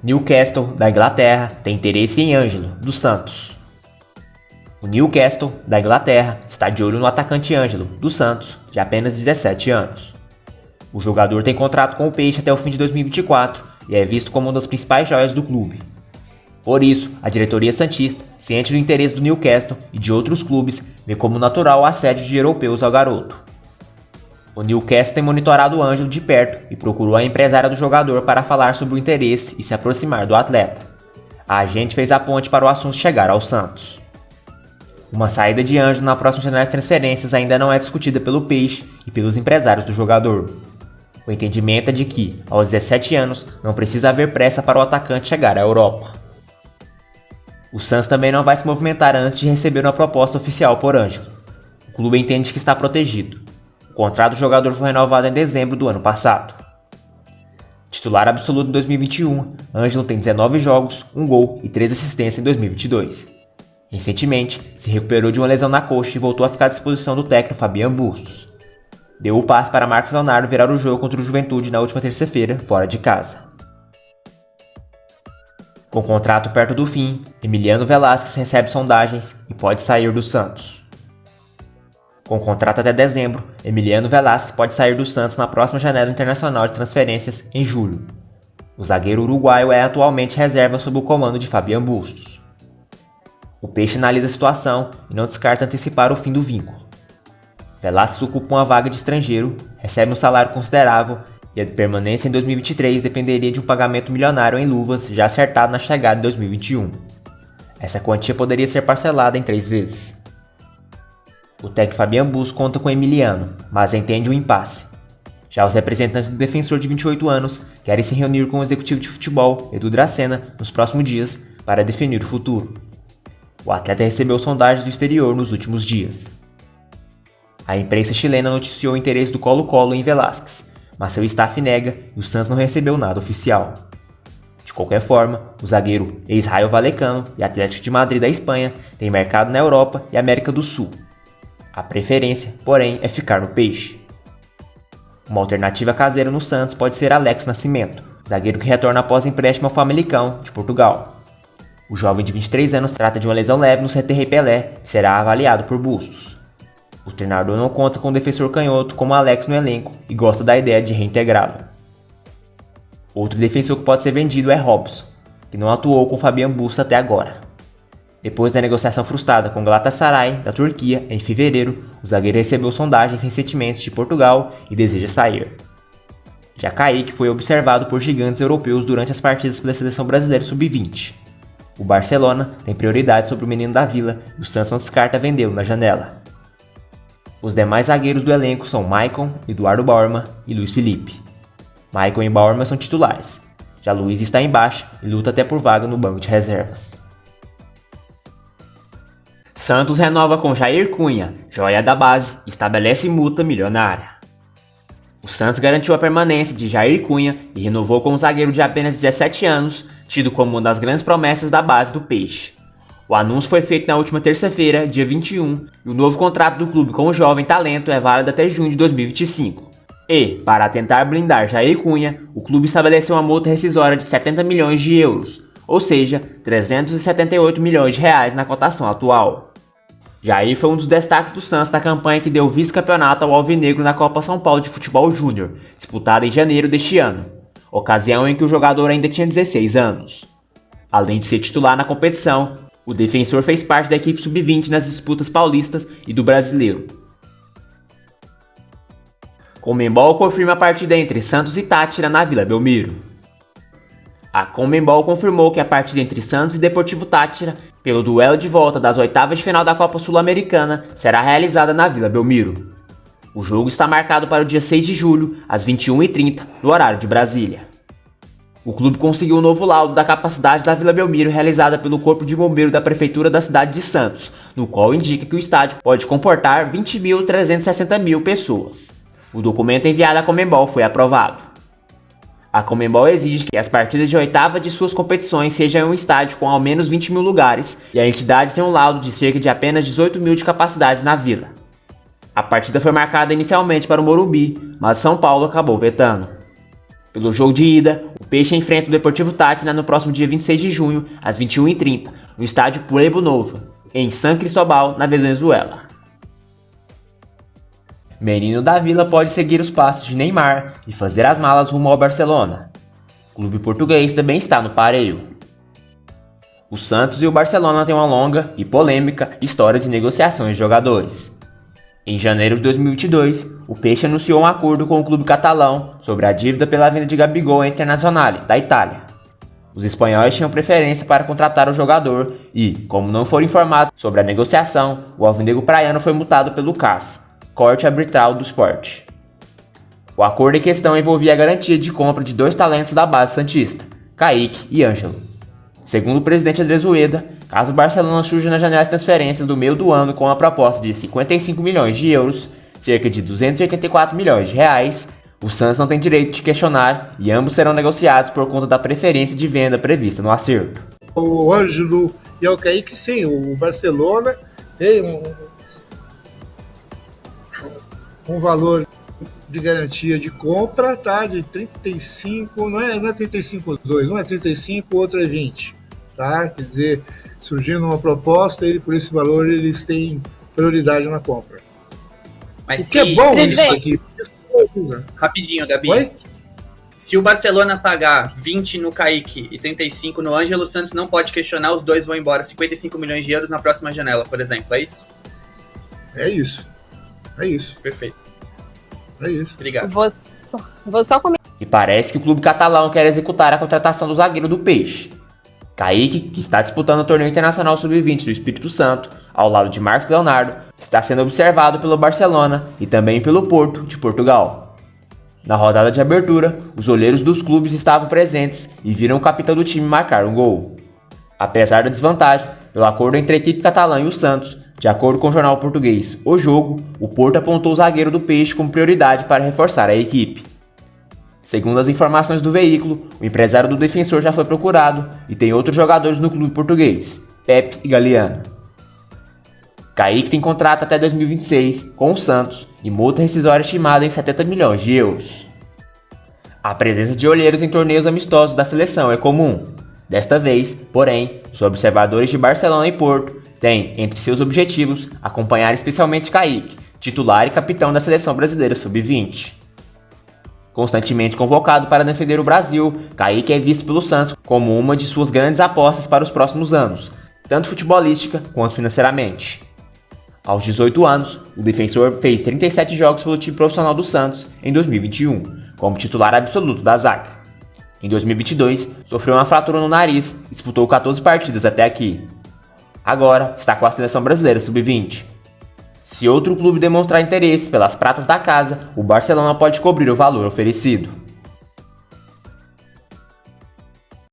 Newcastle, da Inglaterra, tem interesse em Ângelo, do Santos. O Newcastle, da Inglaterra, está de olho no atacante Ângelo, do Santos, de apenas 17 anos. O jogador tem contrato com o Peixe até o fim de 2024 e é visto como uma das principais joias do clube. Por isso, a diretoria santista, ciente do interesse do Newcastle e de outros clubes, vê como natural o assédio de europeus ao garoto. O Newcastle tem monitorado o Ângelo de perto e procurou a empresária do jogador para falar sobre o interesse e se aproximar do atleta. A agente fez a ponte para o assunto chegar ao Santos. Uma saída de Ângelo na próxima janela de transferências ainda não é discutida pelo Peixe e pelos empresários do jogador. O entendimento é de que, aos 17 anos, não precisa haver pressa para o atacante chegar à Europa. O Santos também não vai se movimentar antes de receber uma proposta oficial por Ângelo. O clube entende que está protegido. O contrato do jogador foi renovado em dezembro do ano passado. Titular absoluto em 2021, Ângelo tem 19 jogos, 1 gol e 3 assistências em 2022. Recentemente, se recuperou de uma lesão na coxa e voltou a ficar à disposição do técnico Fabian Bustos. Deu o passe para Marcos Leonardo virar o jogo contra o Juventude na última terça-feira, fora de casa. Com o contrato perto do fim, Emiliano Velasquez recebe sondagens e pode sair do Santos. Com o contrato até dezembro, Emiliano Velasquez pode sair do Santos na próxima janela internacional de transferências, em julho. O zagueiro uruguaio é atualmente reserva sob o comando de Fabian Bustos. O Peixe analisa a situação e não descarta antecipar o fim do vínculo. Velasquez ocupa uma vaga de estrangeiro, recebe um salário considerável e a permanência em 2023 dependeria de um pagamento milionário em luvas já acertado na chegada em 2021. Essa quantia poderia ser parcelada em 3 vezes. O técnico Fabian Bustos conta com Emiliano, mas entende o impasse. Já os representantes do defensor de 28 anos querem se reunir com o executivo de futebol, Edu Dracena, nos próximos dias para definir o futuro. O atleta recebeu sondagens do exterior nos últimos dias. A imprensa chilena noticiou o interesse do Colo-Colo em Velasquez, mas seu staff nega e o Santos não recebeu nada oficial. De qualquer forma, o zagueiro ex-Rayo Vallecano e Atlético de Madrid da Espanha tem mercado na Europa e América do Sul. A preferência, porém, é ficar no Peixe. Uma alternativa caseira no Santos pode ser Alex Nascimento, zagueiro que retorna após empréstimo ao Famalicão, de Portugal. O jovem de 23 anos trata de uma lesão leve no CTR Pelé e será avaliado por Bustos. O treinador não conta com o defensor canhoto como Alex no elenco e gosta da ideia de reintegrá-lo. Outro defensor que pode ser vendido é Robson, que não atuou com Fabian Bustos até agora. Depois da negociação frustrada com Galatasaray, da Turquia, em fevereiro, o zagueiro recebeu sondagens recentemente de Portugal e deseja sair. Já Kaique foi observado por gigantes europeus durante as partidas pela seleção brasileira sub-20. O Barcelona tem prioridade sobre o menino da Vila e o Santos não descarta vendê-lo na janela. Os demais zagueiros do elenco são Maicon, Eduardo Bauerman e Luiz Felipe. Maicon e Bauerman são titulares, já Luiz está em baixa e luta até por vaga no banco de reservas. Santos renova com Jair Cunha, joia da base, e estabelece multa milionária. O Santos garantiu a permanência de Jair Cunha e renovou com um zagueiro de apenas 17 anos, tido como uma das grandes promessas da base do Peixe. O anúncio foi feito na última terça-feira, dia 21, e o novo contrato do clube com o jovem talento é válido até junho de 2025. E, para tentar blindar Jair Cunha, o clube estabeleceu uma multa rescisória de 70 milhões de euros, ou seja, 378 milhões de reais na cotação atual. Jair foi um dos destaques do Santos na campanha que deu vice-campeonato ao Alvinegro na Copa São Paulo de Futebol Júnior, disputada em janeiro deste ano, ocasião em que o jogador ainda tinha 16 anos. Além de ser titular na competição, o defensor fez parte da equipe sub-20 nas disputas paulistas e do brasileiro. Conmebol confirma a partida entre Santos e Táchira na Vila Belmiro. A Conmebol confirmou que a partida entre Santos e Deportivo Táchira, pelo duelo de volta das oitavas de final da Copa Sul-Americana, será realizada na Vila Belmiro. O jogo está marcado para o dia 6 de julho, às 21h30, no horário de Brasília. O clube conseguiu um novo laudo da capacidade da Vila Belmiro realizada pelo Corpo de Bombeiro da Prefeitura da cidade de Santos, no qual indica que o estádio pode comportar 20.360 pessoas. O documento enviado à Conmebol foi aprovado. A Conmebol exige que as partidas de oitava de suas competições sejam em um estádio com ao menos 20 mil lugares e a entidade tem um laudo de cerca de apenas 18 mil de capacidade na vila. A partida foi marcada inicialmente para o Morumbi, mas São Paulo acabou vetando. Pelo jogo de ida, o Peixe enfrenta o Deportivo Táchira no próximo dia 26 de junho, às 21h30, no estádio Pueblo Novo, em San Cristóbal, na Venezuela. Menino da Vila pode seguir os passos de Neymar e fazer as malas rumo ao Barcelona. O clube português também está no pareio. O Santos e o Barcelona têm uma longa e polêmica história de negociações de jogadores. Em janeiro de 2022, o Peixe anunciou um acordo com o clube catalão sobre a dívida pela venda de Gabigol à Internazionale, da Itália. Os espanhóis tinham preferência para contratar o jogador e, como não foram informados sobre a negociação, o alvinegro praiano foi multado pelo CAS, Corte Arbitral do Esporte. O acordo em questão envolvia a garantia de compra de 2 talentos da base santista, Kaique e Ângelo. Segundo o presidente Adrezueda, caso o Barcelona surja na janela de transferências do meio do ano com a proposta de 55 milhões de euros, cerca de 284 milhões de reais, o Santos não tem direito de questionar e ambos serão negociados por conta da preferência de venda prevista no acerto. O Ângelo e o Kaique, sim, o Barcelona tem um valor de garantia de compra, tá? De 35, não é 35 os dois, um é 35, o outro é 20, tá? Quer dizer, surgindo uma proposta, por esse valor eles têm prioridade na compra. Mas o que é bom isso aqui. Rapidinho, Gabi. Oi? Se o Barcelona pagar 20 no Kaique e 35 no Ângelo, o Santos não pode questionar, os dois vão embora. 55 milhões de euros na próxima janela, por exemplo, é isso? É isso. É isso. Perfeito. É isso. Obrigado. Vou só comentar. E parece que o clube catalão quer executar a contratação do zagueiro do Peixe. Kaique, que está disputando o torneio internacional sub-20 do Espírito Santo, ao lado de Marcos Leonardo, está sendo observado pelo Barcelona e também pelo Porto, de Portugal. Na rodada de abertura, os olheiros dos clubes estavam presentes e viram o capitão do time marcar um gol. Apesar da desvantagem, pelo acordo entre a equipe catalã e o Santos, de acordo com o jornal português O Jogo, o Porto apontou o zagueiro do Peixe como prioridade para reforçar a equipe. Segundo as informações do veículo, o empresário do defensor já foi procurado e tem outros jogadores no clube português, Pepe e Galeano. Kaique tem contrato até 2026 com o Santos e multa rescisória estimada em 70 milhões de euros. A presença de olheiros em torneios amistosos da seleção é comum. Desta vez, porém, os observadores de Barcelona e Porto têm, entre seus objetivos, acompanhar especialmente Kaique, titular e capitão da seleção brasileira sub-20. Constantemente convocado para defender o Brasil, Kaique é visto pelo Santos como uma de suas grandes apostas para os próximos anos, tanto futebolística quanto financeiramente. Aos 18 anos, o defensor fez 37 jogos pelo time profissional do Santos em 2021, como titular absoluto da zaga. Em 2022, sofreu uma fratura no nariz e disputou 14 partidas até aqui. Agora, está com a seleção brasileira sub-20. Se outro clube demonstrar interesse pelas pratas da casa, o Barcelona pode cobrir o valor oferecido.